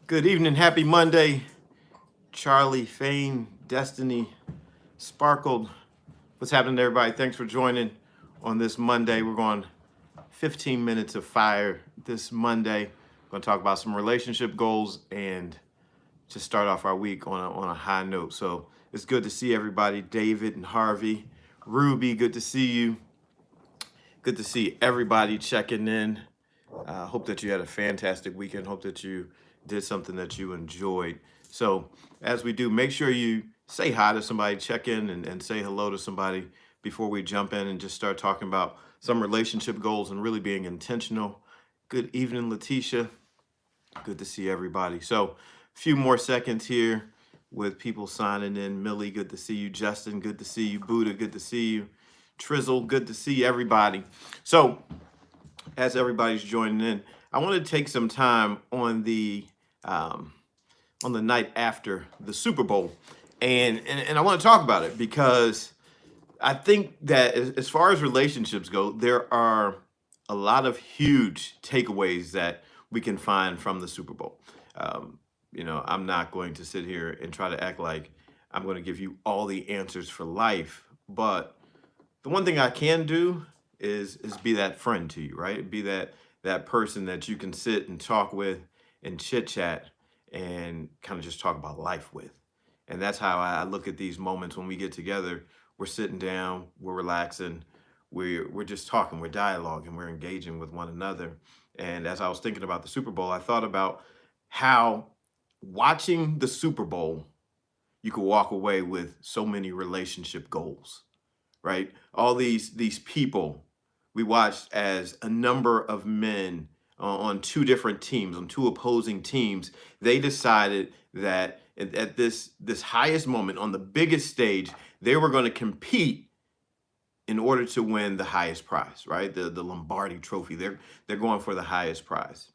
Good evening, happy Monday. Charlie, Fane, Destiny, Sparkled. What's happening, everybody? Thanks for joining on this Monday. We're going 15 minutes of fire this Monday. We're going to talk about some relationship goals and just start off our week on a high note. So it's good to see everybody. David and Harvey, Ruby, good to see you. Good to see everybody checking in. Hope that you had a fantastic weekend. Hope that you did something that you enjoyed. So, as we do, make sure you say hi to somebody, check in and say hello to somebody before we jump in and just start talking about some relationship goals and really being intentional. Good evening, Letitia. Good to see everybody. So, a few more seconds here with people signing in. Millie, good to see you. Justin, good to see you. Buddha, good to see you. Trizzle, good to see everybody. So, as everybody's joining in, I want to take some time um, on the night after the Super Bowl, and I want to talk about it because I think that as far as relationships go, there are a lot of huge takeaways that we can find from the Super Bowl. I'm not going to sit here and try to act like I'm going to give you all the answers for life, but the one thing I can do is be that friend to you, right? Be that person that you can sit and talk with and chit chat and kind of just talk about life with. And that's how I look at these moments when we get together. We're sitting down, we're relaxing, we're just talking, we're dialoguing, we're engaging with one another. And as I was thinking about the Super Bowl, I thought about how watching the Super Bowl, you could walk away with so many relationship goals, right? All these people we watched as a number of men on two different teams, on two opposing teams, they decided that at this highest moment on the biggest stage, they were going to compete in order to win the highest prize, right? The Lombardi Trophy. They're going for the highest prize.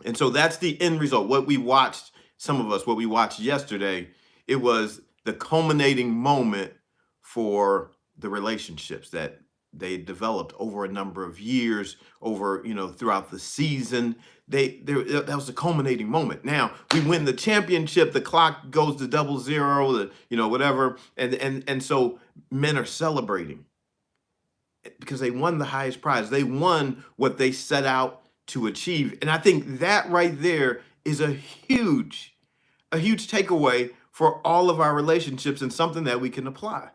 And so that's the end result. What we watched, some of us, what we watched yesterday, it was the culminating moment for the relationships that they developed over a number of years, over, throughout the season. That was the culminating moment. Now we win the championship, the clock goes to 00, whatever. And so men are celebrating because they won the highest prize. They won what they set out to achieve. And I think that right there is a huge takeaway for all of our relationships and something that we can apply.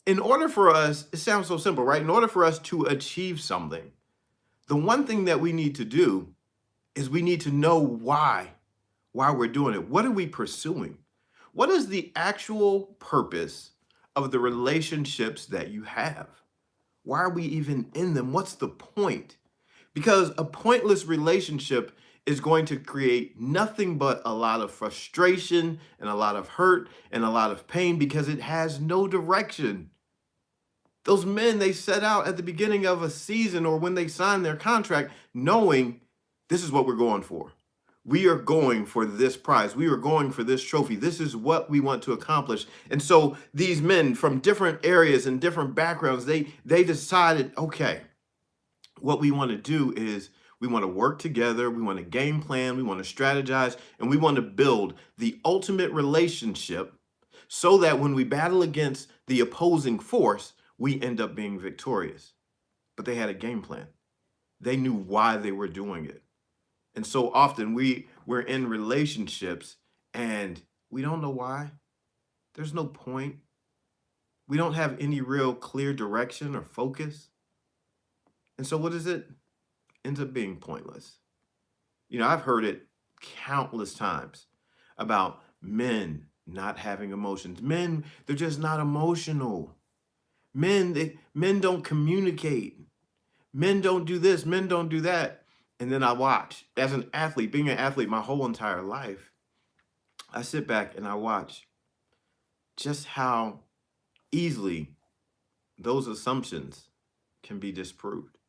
In order for us, it sounds so simple, right? In order for us to achieve something, the one thing that we need to do is we need to know why we're doing it. What are we pursuing? What is the actual purpose of the relationships that you have? Why are we even in them? What's the point? Because a pointless relationship is going to create nothing but a lot of frustration and a lot of hurt and a lot of pain because it has no direction. Those men, they set out at the beginning of a season or when they signed their contract knowing this is what we're going for. We are going for this prize. We are going for this trophy. This is what we want to accomplish. And so these men from different areas and different backgrounds, they decided, okay, what we want to do is we want to work together, we want to game plan, we want to strategize, and we want to build the ultimate relationship so that when we battle against the opposing force, we end up being victorious. But they had a game plan. They knew why they were doing it. And so often we're in relationships and we don't know why. There's no point. We don't have any real clear direction or focus. And so what is it? Ends up being pointless. I've heard it countless times about men not having emotions. Men, they're just not emotional. Men don't communicate. Men don't do this, men don't do that. And then I watch. As an athlete, being an athlete my whole entire life, I sit back and I watch just how easily those assumptions can be disproved.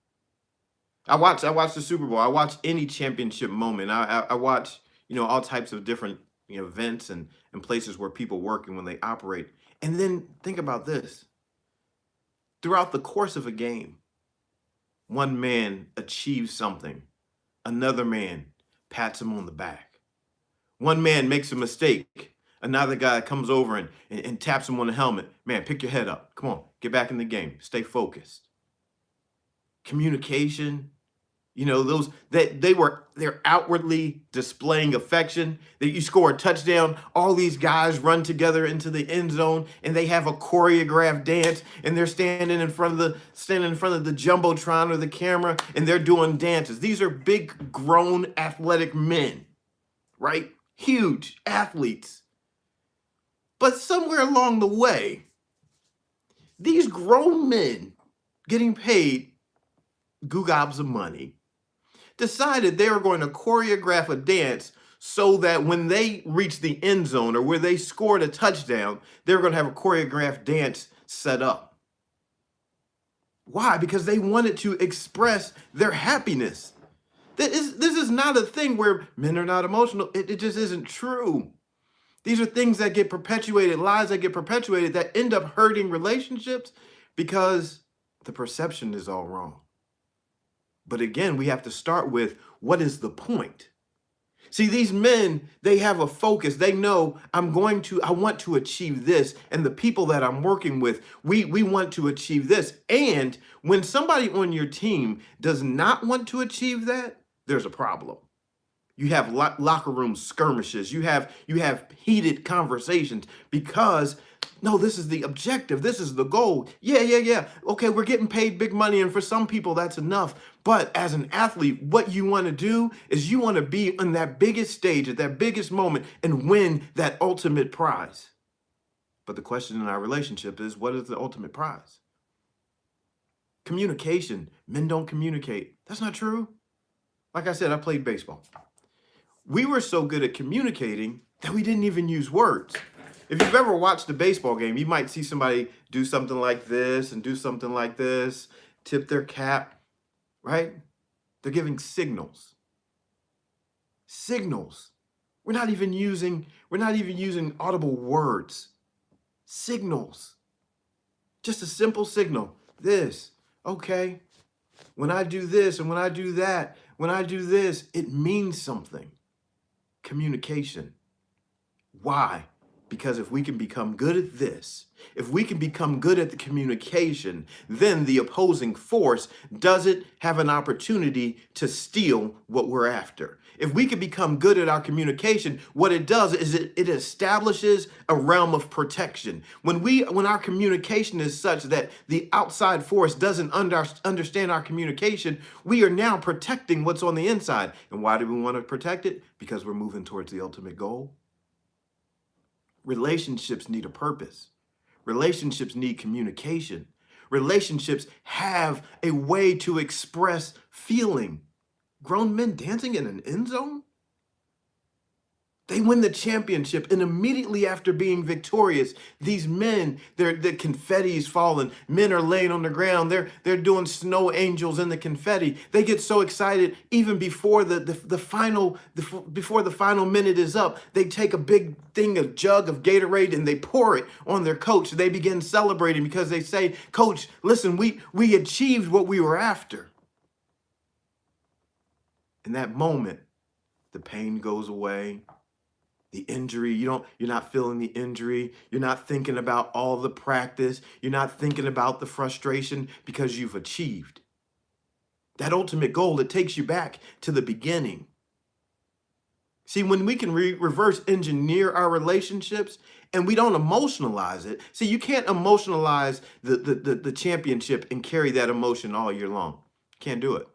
I watch the Super Bowl. I watch any championship moment. I watch, all types of different events and places where people work and when they operate. And then think about this. Throughout the course of a game, one man achieves something, another man pats him on the back. One man makes a mistake. Another guy comes over and taps him on the helmet. Man, pick your head up. Come on, get back in the game. Stay focused. Communication, those that they're outwardly displaying affection. That you score a touchdown, all these guys run together into the end zone and they have a choreographed dance, and they're standing in front of the jumbotron or the camera, and they're doing dances. These are big grown athletic men, right? Huge athletes. But somewhere along the way, these grown men getting paid gobs of money decided they were going to choreograph a dance so that when they reached the end zone or where they scored a touchdown, they were going to have a choreographed dance set up. Why? Because they wanted to express their happiness. This is not a thing where men are not emotional. It just isn't true. These are things that get perpetuated, lies that get perpetuated that end up hurting relationships because the perception is all wrong. But again, we have to start with, what is the point? See, these men, they have a focus. They know I want to achieve this. And the people that I'm working with, we want to achieve this. And when somebody on your team does not want to achieve that, there's a problem. You have locker room skirmishes. You have heated conversations because, no, this is the objective. This is the goal. Yeah. Okay, we're getting paid big money, and for some people that's enough. But as an athlete, what you want to do is you want to be on that biggest stage at that biggest moment and win that ultimate prize. But the question in our relationship is, what is the ultimate prize? Communication. Men don't communicate. That's not true. Like I said, I played baseball. We were so good at communicating that we didn't even use words. If you've ever watched a baseball game, you might see somebody do something like this and do something like this, tip their cap, right? They're giving signals. Signals. We're not even using audible words. Signals. Just a simple signal. This, okay. When I do this and when I do that, when I do this, it means something. Communication. Why? Because if we can become good at this, if we can become good at the communication, then the opposing force doesn't have an opportunity to steal what we're after. If we can become good at our communication, what it does is it establishes a realm of protection. When our communication is such that the outside force doesn't understand our communication, we are now protecting what's on the inside. And why do we want to protect it? Because we're moving towards the ultimate goal. Relationships need a purpose. Relationships need communication. Relationships have a way to express feeling. Grown men dancing in an end zone? They win the championship, and immediately after being victorious, these men, the confetti's falling. Men are laying on the ground. They're doing snow angels in the confetti. They get so excited even before the final minute is up. They take a big jug of Gatorade and they pour it on their coach. They begin celebrating because they say, "Coach, listen, we achieved what we were after." In that moment, the pain goes away. The injury, you're not feeling the injury. You're not thinking about all the practice. You're not thinking about the frustration because you've achieved that ultimate goal that takes you back to the beginning. See, when we can reverse engineer our relationships and we don't emotionalize it. See, you can't emotionalize the championship and carry that emotion all year long. Can't do it.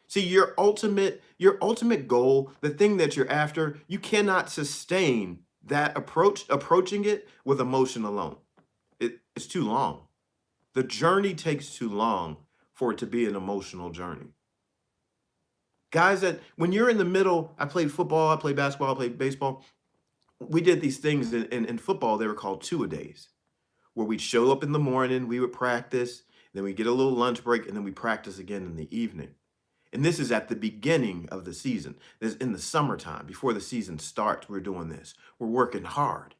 See, your ultimate goal, the thing that you're after, you cannot sustain that approaching it with emotion alone. It's too long. The journey takes too long for it to be an emotional journey. Guys, that when you're in the middle, I played football, I played basketball, I played baseball. We did these things in football, they were called two-a-days, where we'd show up in the morning, we would practice, then we get a little lunch break, and then we practice again in the evening. And this is at the beginning of the season. This in the summertime, before the season starts, we're doing this. We're working hard.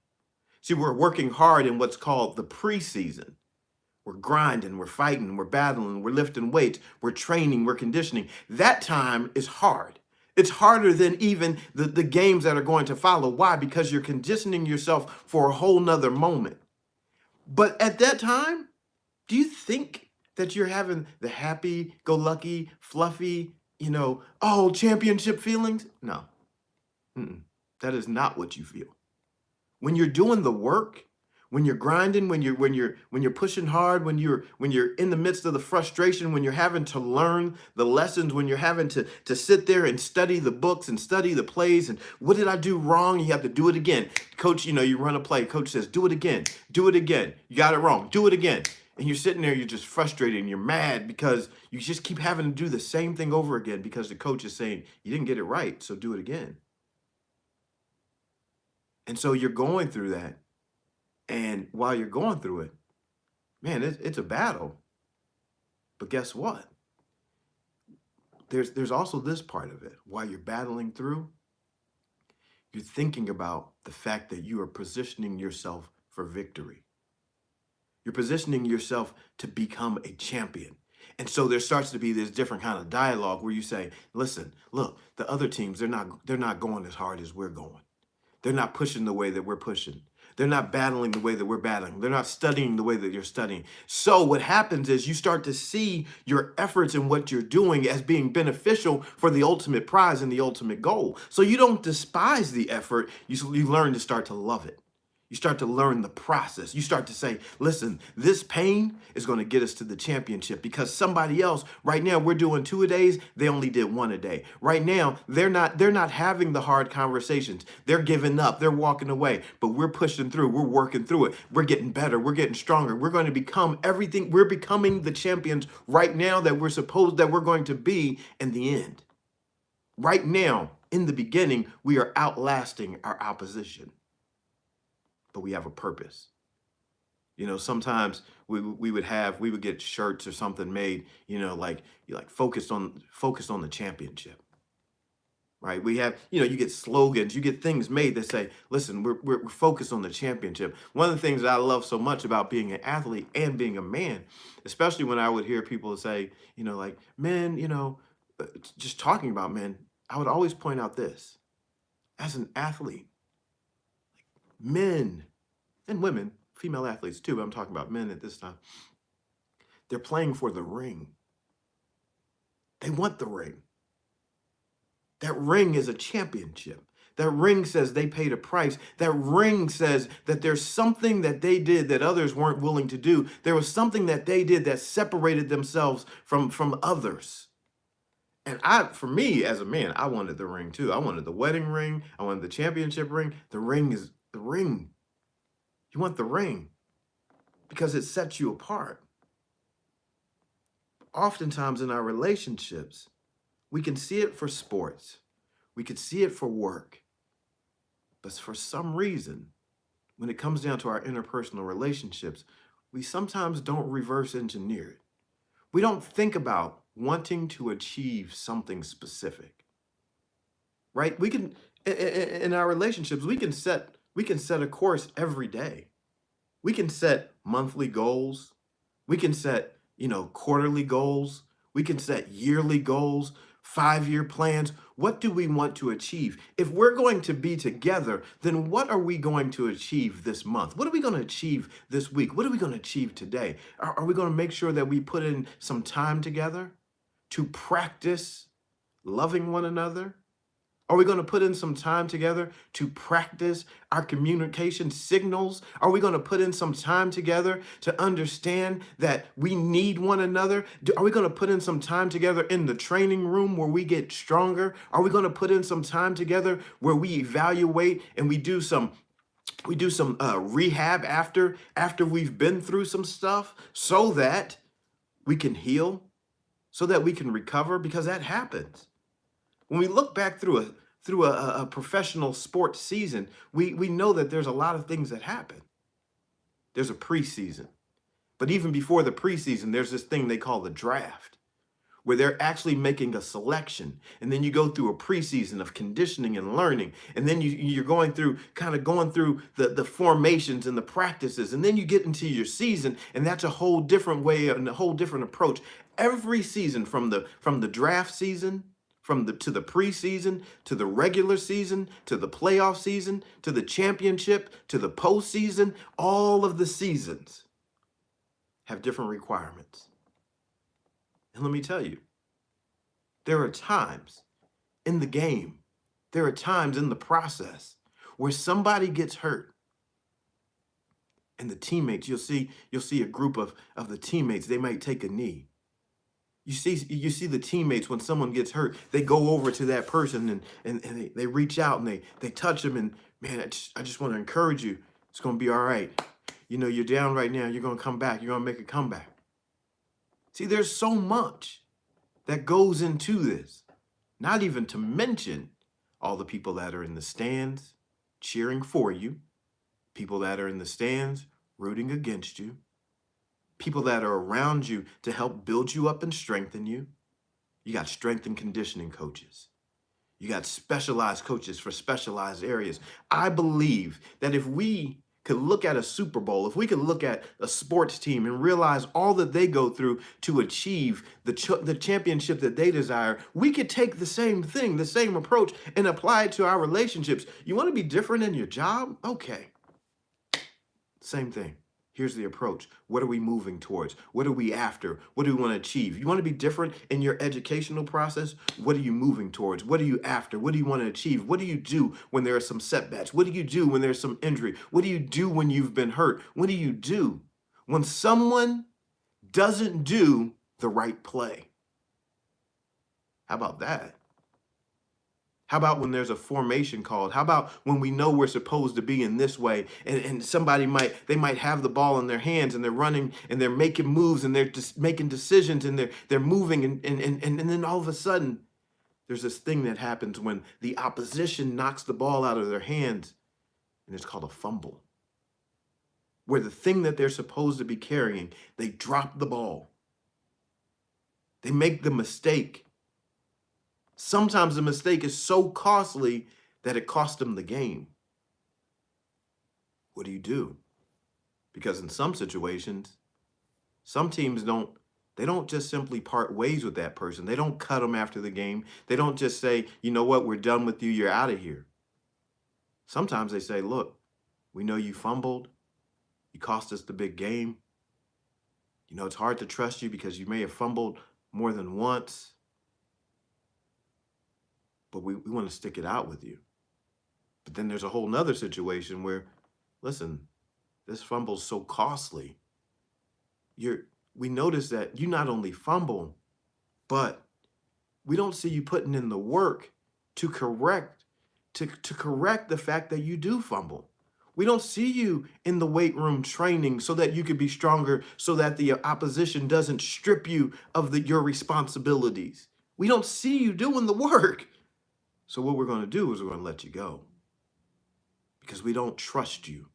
See, we're working hard in what's called the preseason. We're grinding, we're fighting, we're battling, we're lifting weights, we're training, we're conditioning. That time is hard. It's harder than even the games that are going to follow. Why? Because you're conditioning yourself for a whole nother moment. But at that time, do you think that you're having the happy, go lucky, fluffy, oh, championship feelings? No. Mm-mm. That is not what you feel. When you're doing the work, when you're grinding, when you're pushing hard, when you're in the midst of the frustration, when you're having to learn the lessons, when you're having to sit there and study the books and study the plays, and what did I do wrong? You have to do it again. Coach, you run a play. Coach says, do it again. Do it again. You got it wrong. Do it again. And you're sitting there, you're just frustrated and you're mad because you just keep having to do the same thing over again because the coach is saying, you didn't get it right, so do it again. And so you're going through that. And while you're going through it, man, it's a battle. But guess what? There's also this part of it. While you're battling through, you're thinking about the fact that you are positioning yourself for victory. You're positioning yourself to become a champion. And so there starts to be this different kind of dialogue where you say, listen, look, the other teams, they're not going as hard as we're going. They're not pushing the way that we're pushing. They're not battling the way that we're battling. They're not studying the way that you're studying. So what happens is you start to see your efforts and what you're doing as being beneficial for the ultimate prize and the ultimate goal. So you don't despise the effort. You learn to start to love it. You start to learn the process. You start to say, listen, this pain is going to get us to the championship because somebody else, right now, we're doing 2 a days. They only did 1 a day. Right now, they're not having the hard conversations. They're giving up. They're walking away. But we're pushing through. We're working through it. We're getting better. We're getting stronger. We're going to become everything. We're becoming the champions right now that we're going to be in the end. Right now, in the beginning, we are outlasting our opposition. But we have a purpose. Sometimes we would get shirts or something made, like focused on the championship. Right? We have, you get slogans, you get things made that say, listen, we're focused on the championship. One of the things that I love so much about being an athlete and being a man, especially when I would hear people say, like men, just talking about men, I would always point out this. As an athlete, men and women, female athletes too, but I'm talking about men at this time, they're playing for the ring. They want the ring. That ring is a championship. That ring says they paid a price. That ring says that there's something that they did that others weren't willing to do. There was something that they did that separated themselves from others. And for me as a man, I wanted the ring too. I wanted the wedding ring. I wanted the championship ring. The ring is the ring. You want the ring because it sets you apart. Oftentimes in our relationships, we can see it for sports. We could see it for work. But for some reason, when it comes down to our interpersonal relationships, we sometimes don't reverse engineer it. We don't think about wanting to achieve something specific, right? We can, in our relationships, we can set a course every day. We can set monthly goals. We can set, quarterly goals. We can set yearly goals, 5-year plans. What do we want to achieve? If we're going to be together, then what are we going to achieve this month? What are we going to achieve this week? What are we going to achieve today? Are we going to make sure that we put in some time together to practice loving one another? Are we going to put in some time together to practice our communication signals? Are we going to put in some time together to understand that we need one another? Are we going to put in some time together in the training room where we get stronger? Are we going to put in some time together where we evaluate and we do some rehab after we've been through some stuff so that we can heal, so that we can recover? Because that happens. When we look back through a professional sports season, we know that there's a lot of things that happen. There's a preseason. But even before the preseason, there's this thing they call the draft, where they're actually making a selection. And then you go through a preseason of conditioning and learning. And then you're going through the formations and the practices. And then you get into your season, and that's a whole different way and a whole different approach. Every season from the draft season, to the preseason, to the regular season, to the playoff season, to the championship, to the postseason. All of the seasons have different requirements. And let me tell you, there are times in the game, there are times in the process where somebody gets hurt. And the teammates, you'll see a group of the teammates, they might take a knee. You see the teammates, when someone gets hurt, they go over to that person and they reach out and they touch them, and man, I just want to encourage you. It's going to be all right. You know, you're down right now. You're going to come back. You're going to make a comeback. See, there's so much that goes into this, not even to mention all the people that are in the stands cheering for you, people that are in the stands rooting against you, people that are around you to help build you up and strengthen you. You got strength and conditioning coaches. You got specialized coaches for specialized areas. I believe that if we could look at a Super Bowl, if we could look at a sports team and realize all that they go through to achieve the championship that they desire, we could take the same thing, the same approach, and apply it to our relationships. You want to be different in your job? Okay. Same thing. Here's the approach. What are we moving towards? What are we after? What do we want to achieve? You want to be different in your educational process? What are you moving towards? What are you after? What do you want to achieve? What do you do when there are some setbacks? What do you do when there's some injury? What do you do when you've been hurt? What do you do when someone doesn't do the right play? How about that? How about when there's a formation called? How about when we know we're supposed to be in this way and somebody might have the ball in their hands and they're running and they're making moves and they're just making decisions and they're moving and then all of a sudden there's this thing that happens when the opposition knocks the ball out of their hands, and it's called a fumble. Where the thing that they're supposed to be carrying, they drop the ball. They make the mistake. Sometimes the mistake is so costly that it cost them the game. What do? Because in some situations, some teams don't just simply part ways with that person. They don't cut them after the game. They don't just say, you know what, we're done with you, you're out of here. Sometimes they say, look, we know you fumbled. You cost us the big game. You know, it's hard to trust you because you may have fumbled more than once. But we want to stick it out with you. But then there's a whole nother situation where, listen, this fumble's so costly. We notice that you not only fumble, but we don't see you putting in the work to correct the fact that you do fumble. We don't see you in the weight room training so that you could be stronger, so that the opposition doesn't strip you of your responsibilities. We don't see you doing the work. So what we're going to do is we're going to let you go because we don't trust you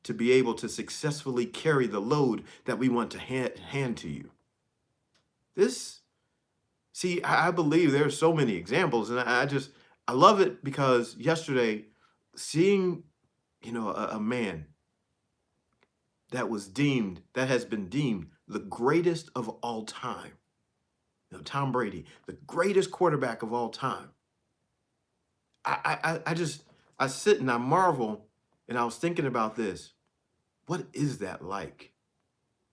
to be able to successfully carry the load that we want to hand to you. I believe there are so many examples, and I love it because yesterday, seeing, a man that has been deemed the greatest of all time, Tom Brady, the greatest quarterback of all time. I sit and I marvel, and I was thinking about this. What is that like?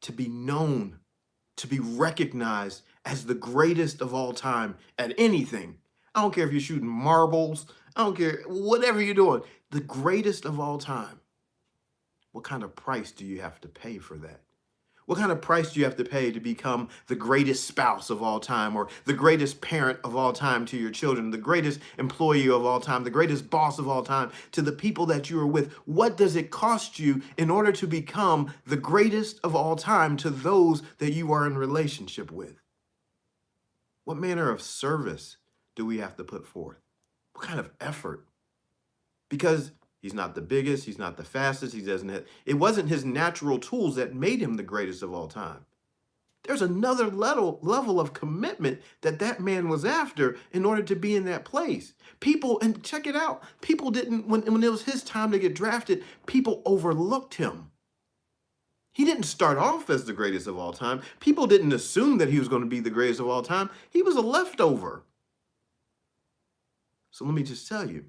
To be known, to be recognized as the greatest of all time at anything. I don't care if you're shooting marbles. I don't care, whatever you're doing. The greatest of all time. What kind of price do you have to pay for that? What kind of price do you have to pay to become the greatest spouse of all time, or the greatest parent of all time to your children, the greatest employee of all time, the greatest boss of all time to the people that you are with? What does it cost you in order to become the greatest of all time to those that you are in relationship with? What manner of service do we have to put forth? What kind of effort? Because he's not the biggest, he's not the fastest, it wasn't his natural tools that made him the greatest of all time. There's another level of commitment that man was after in order to be in that place. People, and check it out, people didn't, when it was his time to get drafted, people overlooked him. He didn't start off as the greatest of all time. People didn't assume that he was going to be the greatest of all time. He was a leftover. So let me just tell you,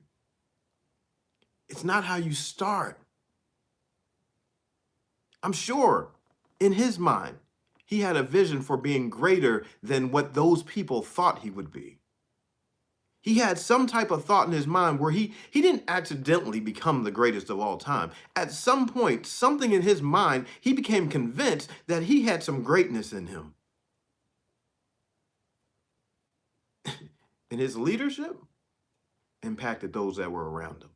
it's not how you start. I'm sure in his mind, he had a vision for being greater than what those people thought he would be. He had some type of thought in his mind where he didn't accidentally become the greatest of all time. At some point, something in his mind, he became convinced that he had some greatness in him. And his leadership impacted those that were around him.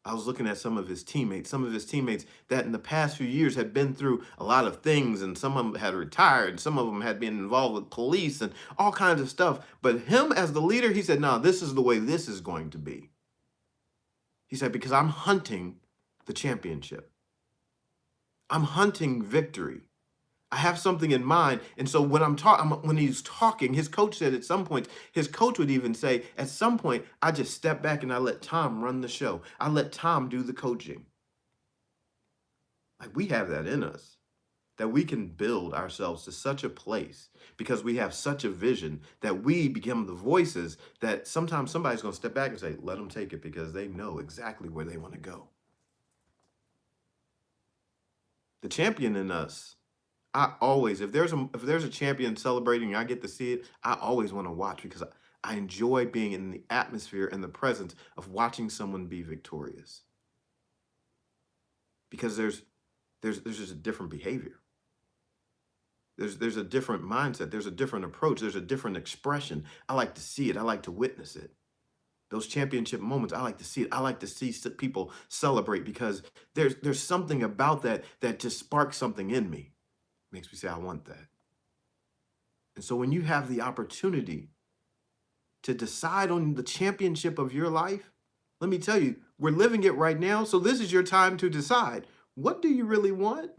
I was looking at some of his teammates that in the past few years had been through a lot of things, and some of them had retired, some of them had been involved with police and all kinds of stuff. But him as the leader, he said, no, this is the way this is going to be. He said, because I'm hunting the championship. I'm hunting victory. I have something in mind. And so when he's talking, his coach said at some point, his coach would even say, at some point, I just step back and I let Tom run the show. I let Tom do the coaching. Like, we have that in us, that we can build ourselves to such a place because we have such a vision that we become the voices that sometimes somebody's going to step back and say, let them take it, because they know exactly where they want to go. The champion in us, I always, if there's a champion celebrating and I get to see it, I always want to watch, because I enjoy being in the atmosphere and the presence of watching someone be victorious. Because there's just a different behavior. There's a different mindset. There's a different approach. There's a different expression. I like to see it. I like to witness it. Those championship moments, I like to see it. I like to see people celebrate, because there's something about that just sparks something in me. Makes me say, I want that. And so when you have the opportunity to decide on the championship of your life, let me tell you, we're living it right now. So this is your time to decide, what do you really want?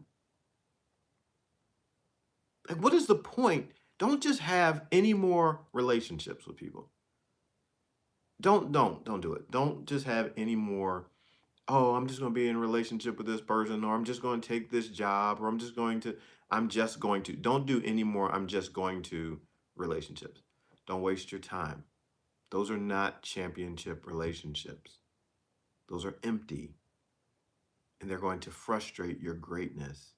Like, what is the point? Don't just have any more relationships with people. Don't do it. Don't just have any more, oh, I'm just going to be in a relationship with this person, or I'm just going to take this job, or I'm just going to. Don't do any more I'm just going to relationships. Don't waste your time. Those are not championship relationships. Those are empty. And they're going to frustrate your greatness.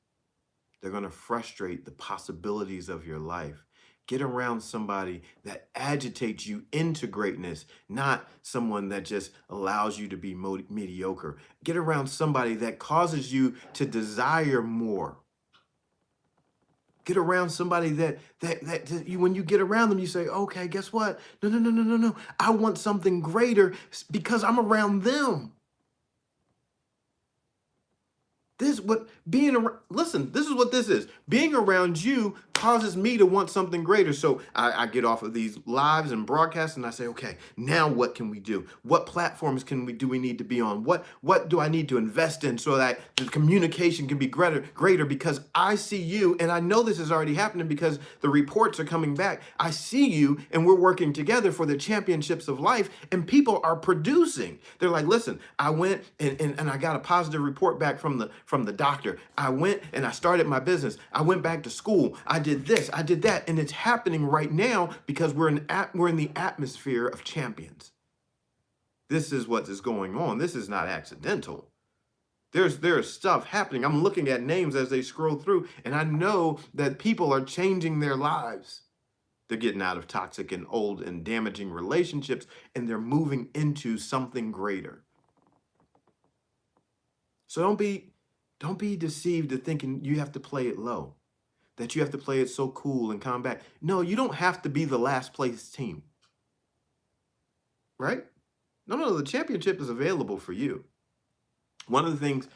They're going to frustrate the possibilities of your life. Get around somebody that agitates you into greatness, not someone that just allows you to be mediocre. Get around somebody that causes you to desire more. Get around somebody that you, when you get around them, you say, okay, guess what? No. I want something greater because I'm around them. This is what being around, listen, this is what this is. Being around you causes me to want something greater. So I get off of these lives and broadcasts and I say, okay, now what can we do? What platforms do we need to be on? What do I need to invest in so that the communication can be greater? Because I see you, and I know this is already happening because the reports are coming back. I see you, and we're working together for the championships of life, and people are producing. They're like, listen, I went and I got a positive report back from the doctor. I went and I started my business. I went back to school. I did this, I did that. And it's happening right now because we're in the atmosphere of champions. This is what is going on. This is not accidental. There's stuff happening. I'm looking at names as they scroll through, and I know that people are changing their lives. They're getting out of toxic and old and damaging relationships, and they're moving into something greater. So don't be deceived to thinking you have to play it low, that you have to play it so cool and calm back. No, you don't have to be the last place team, right? No, the championship is available for you. One of the things,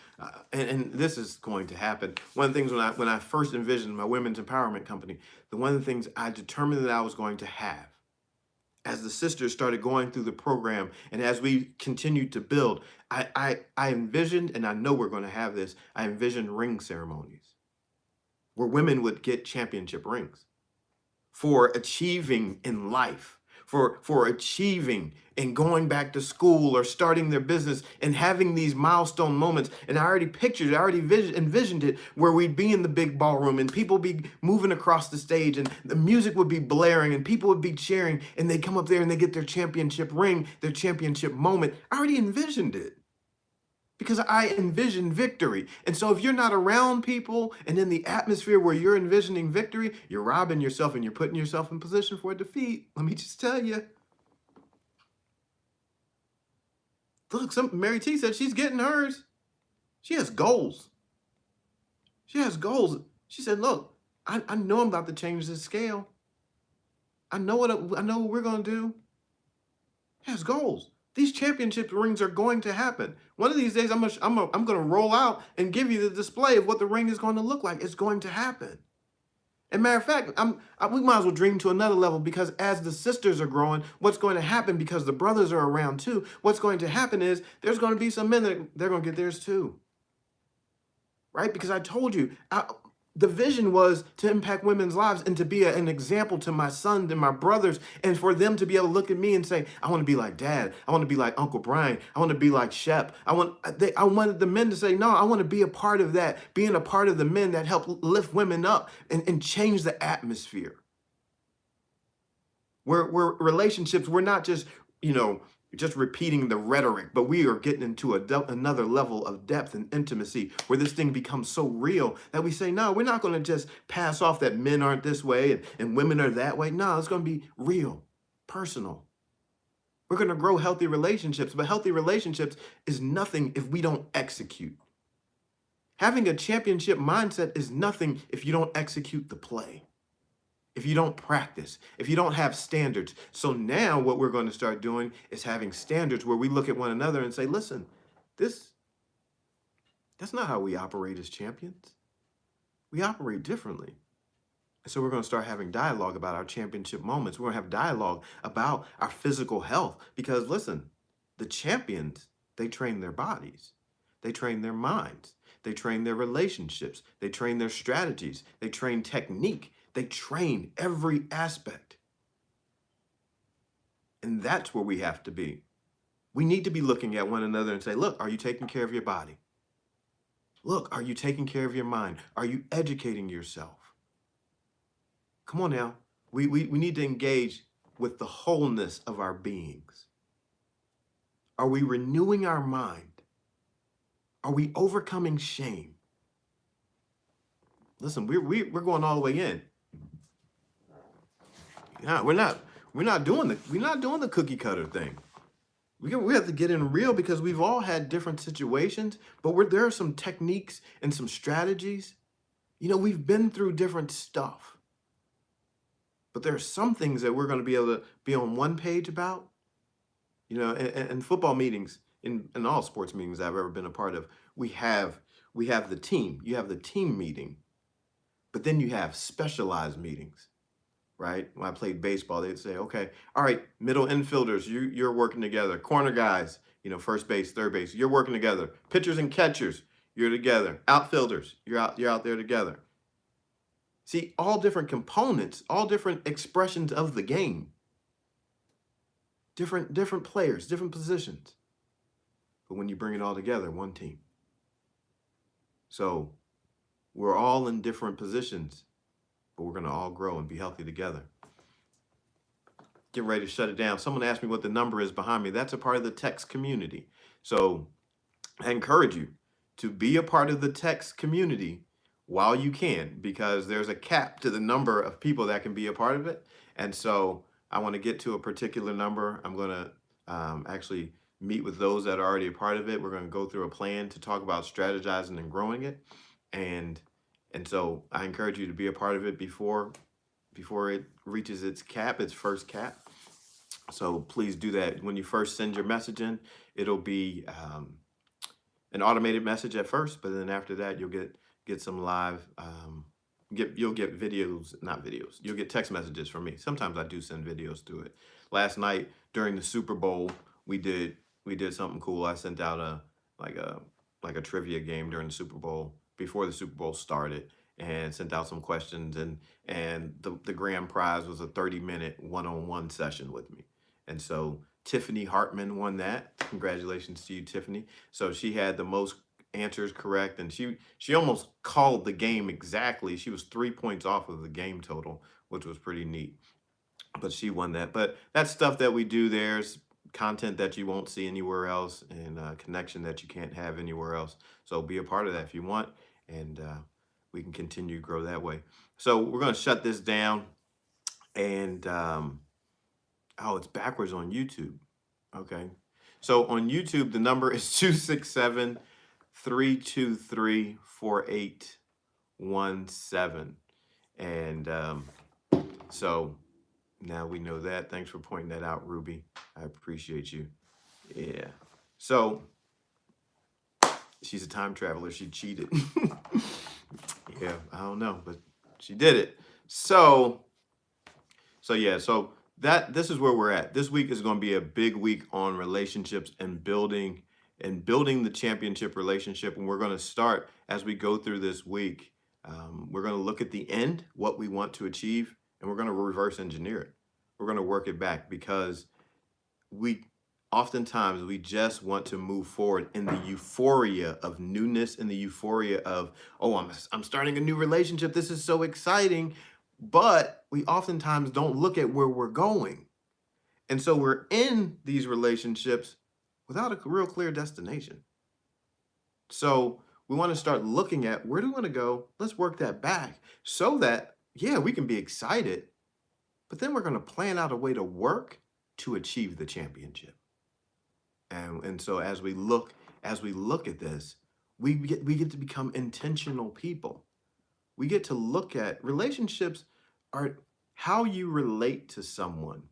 and this is going to happen, one of the things when I first envisioned my women's empowerment company, one of the things I determined that I was going to have, as the sisters started going through the program and as we continued to build, I envisioned, and I know we're going to have this, I envisioned ring ceremonies where women would get championship rings for achieving in life, for achieving and going back to school or starting their business and having these milestone moments. And I already pictured it, I already envisioned it, where we'd be in the big ballroom and people be moving across the stage and the music would be blaring and people would be cheering and they come up there and they get their championship ring, their championship moment. I already envisioned it because I envision victory. And so if you're not around people and in the atmosphere where you're envisioning victory, you're robbing yourself and you're putting yourself in position for a defeat. Let me just tell you. Look, Mary T said she's getting hers. She has goals. She has goals. She said, look, I know I'm about to change this scale. I know what we're going to do. She has goals. These championship rings are going to happen. One of these days, I'm going to roll out and give you the display of what the ring is going to look like. It's going to happen. And matter of fact, we might as well dream to another level, because as the sisters are growing, what's going to happen, because the brothers are around too, what's going to happen is there's going to be some men that they're going to get theirs too. Right? Because I told you, the vision was to impact women's lives and to be an example to my sons and my brothers, and for them to be able to look at me and say, I want to be like Dad. I want to be like Uncle Brian. I want to be like Shep. I wanted the men to say, no, I want to be a part of that, being a part of the men that help lift women up and change the atmosphere. Where relationships, we're not just, just repeating the rhetoric, but we are getting into another level of depth and intimacy where this thing becomes so real that we say, no, we're not going to just pass off that men aren't this way and women are that way. No, it's going to be real, personal. We're going to grow healthy relationships, but healthy relationships is nothing if we don't execute. Having a championship mindset is nothing if you don't execute the play. If you don't practice, if you don't have standards. So now what we're going to start doing is having standards where we look at one another and say, listen, that's not how we operate as champions. We operate differently. And so we're going to start having dialogue about our championship moments. We're going to have dialogue about our physical health, because listen, the champions, they train their bodies. They train their minds. They train their relationships. They train their strategies. They train technique. They train every aspect. And that's where we have to be. We need to be looking at one another and say, look, are you taking care of your body? Look, are you taking care of your mind? Are you educating yourself? Come on now. We need to engage with the wholeness of our beings. Are we renewing our mind? Are we overcoming shame? Listen, we're going all the way in. Yeah, we're not doing the cookie cutter thing. We have to get in real, because we've all had different situations, but there are some techniques and some strategies. We've been through different stuff. But there are some things that we're going to be able to be on one page about. In football meetings, in all sports meetings I've ever been a part of, we have the team. You have the team meeting, but then you have specialized meetings. Right? When I played baseball, they'd say, okay, all right, middle infielders, you're working together. Corner guys, first base, third base, you're working together. Pitchers and catchers, you're together. Outfielders, you're out there together. See, all different components, all different expressions of the game. Different players, different positions. But when you bring it all together, one team. So we're all in different positions, but we're going to all grow and be healthy together. Getting ready to shut it down. Someone asked me what the number is behind me. That's a part of the text community. So I encourage you to be a part of the text community while you can, because there's a cap to the number of people that can be a part of it. And so I want to get to a particular number. I'm going to actually meet with those that are already a part of it. We're going to go through a plan to talk about strategizing and growing it. And so I encourage you to be a part of it before it reaches its first cap. So please do that. When you first send your message in, it'll be an automated message at first, but then after that, you'll get some live, you'll get you'll get text messages from me. Sometimes I do send videos through it. Last night during the Super Bowl, we did something cool. I sent out a trivia game during the Super Bowl, before the Super Bowl started, and sent out some questions, and the grand prize was a 30-minute one-on-one session with me. And so Tiffany Hartman won that. Congratulations to you, Tiffany. So she had the most answers correct, and she almost called the game exactly. She was 3 points off of the game total, which was pretty neat. But she won that. But that's stuff that we do. There's content that you won't see anywhere else, and connection that you can't have anywhere else. So be a part of that if you want, and we can continue to grow that way. So we're going to shut this down, and oh, it's backwards on YouTube. Okay. So on YouTube, the number is 267-323-4817. And so now we know that. Thanks for pointing that out, Ruby. I appreciate you. Yeah. So she's a time traveler. She cheated. Yeah, I don't know, but she did it. So yeah, so this is where we're at. This week is going to be a big week on relationships and building the championship relationship. And we're going to start as we go through this week. We're going to look at the end, what we want to achieve, and we're going to reverse engineer it. We're going to work it back because oftentimes we just want to move forward in the euphoria of newness, in the euphoria of, oh, I'm starting a new relationship. This is so exciting. But we oftentimes don't look at where we're going. And so we're in these relationships without a real clear destination. So we want to start looking at, where do we want to go? Let's work that back so that, yeah, we can be excited, but then we're going to plan out a way to work to achieve the championship. And so as we look at this, we get to become intentional people. We get to look at relationships. Are how you relate to someone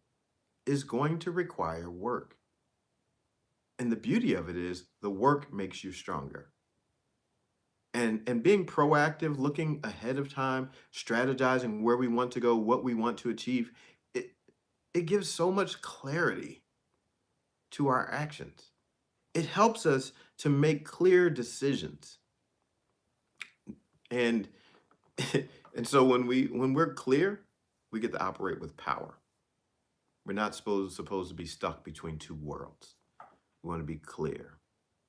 is going to require work. And the beauty of it is the work makes you stronger. And being proactive, looking ahead of time, strategizing where we want to go, what we want to achieve, it gives so much clarity to our actions. It helps us to make clear decisions. And and so when we're clear, we get to operate with power. We're not supposed to be stuck between two worlds. We want to be clear.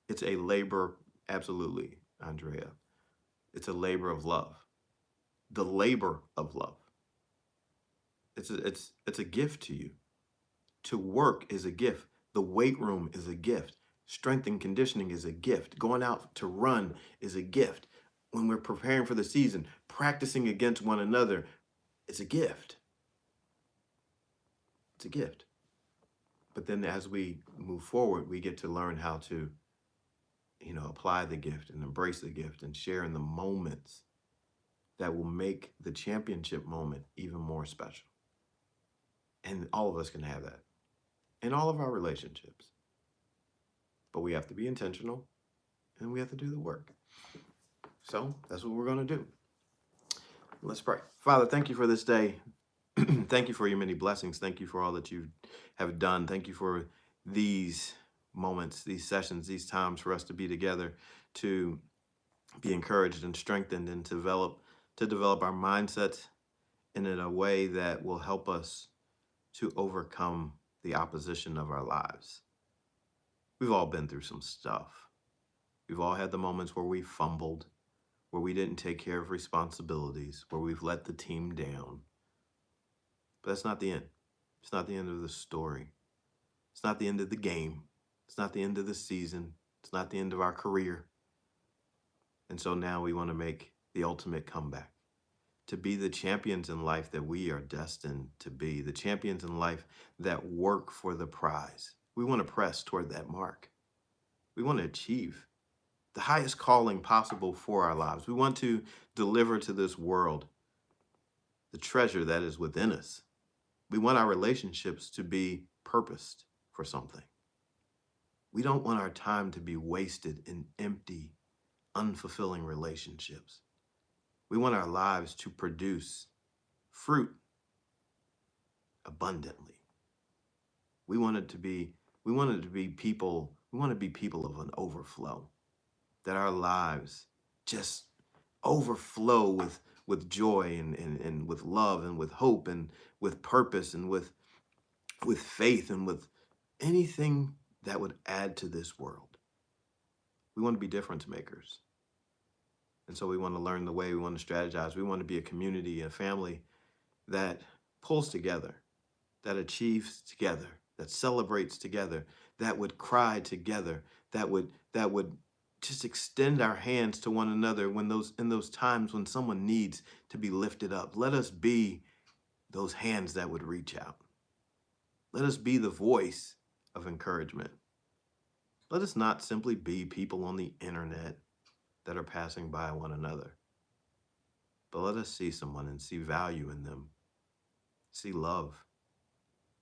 It's a labor, absolutely, Andrea. It's a labor of love. The labor of love. It's a gift to you. To work is a gift. The weight room is a gift. Strength and conditioning is a gift. Going out to run is a gift. When we're preparing for the season, practicing against one another, it's a gift. It's a gift. But then as we move forward, we get to learn how to, apply the gift and embrace the gift and share in the moments that will make the championship moment even more special. And all of us can have that in all of our relationships. But we have to be intentional and we have to do the work. So that's what we're going to do. Let's pray. Father, thank you for this day. Thank you for your many blessings. Thank you for all that you have done. Thank you for these moments, these sessions, these times for us to be together, to be encouraged and strengthened, and to develop our mindsets in a way that will help us to overcome the opposition of our lives. We've all been through some stuff. We've all had the moments where we fumbled, where we didn't take care of responsibilities, where we've let the team down. But that's not the end. It's not the end of the story. It's not the end of the game. It's not the end of the season. It's not the end of our career. And so now we want to make the ultimate comeback, to be the champions in life that we are destined to be, the champions in life that work for the prize. We want to press toward that mark. We want to achieve the highest calling possible for our lives. We want to deliver to this world the treasure that is within us. We want our relationships to be purposed for something. We don't want our time to be wasted in empty, unfulfilling relationships. We want our lives to produce fruit abundantly. We want to be people of an overflow, that our lives just overflow with joy and with love and with hope and with purpose and with faith and with anything that would add to this world. We want to be difference makers. And so we want to learn the way, we want to strategize. We want to be a community, a family that pulls together, that achieves together, that celebrates together, that would cry together, that would just extend our hands to one another when in those times when someone needs to be lifted up. Let us be those hands that would reach out. Let us be the voice of encouragement. Let us not simply be people on the internet that are passing by one another, but let us see someone and see value in them, see love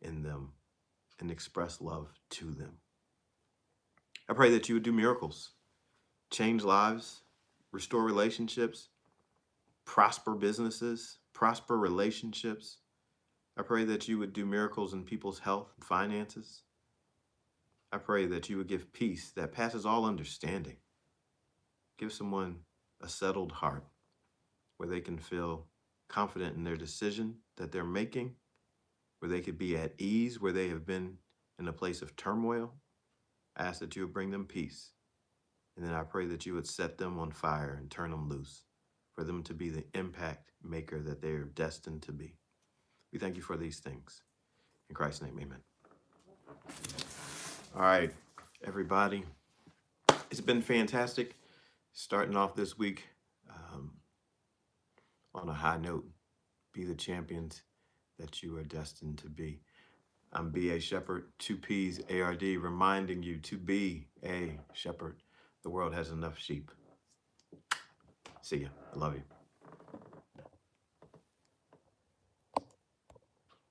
in them, and express love to them. I pray that you would do miracles, change lives, restore relationships, prosper businesses, prosper relationships. I pray that you would do miracles in people's health and finances. I pray that you would give peace that passes all understanding. Give someone a settled heart where they can feel confident in their decision that they're making, where they could be at ease, where they have been in a place of turmoil. I ask that you would bring them peace. And then I pray that you would set them on fire and turn them loose for them to be the impact maker that they are destined to be. We thank you for these things. In Christ's name, amen. All right, everybody. It's been fantastic starting off this week on a high note. Be the champions that you are destined to be. I'm B.A. Shepherd, 2P's ARD, reminding you to be a shepherd. The world has enough sheep. See ya. I love you.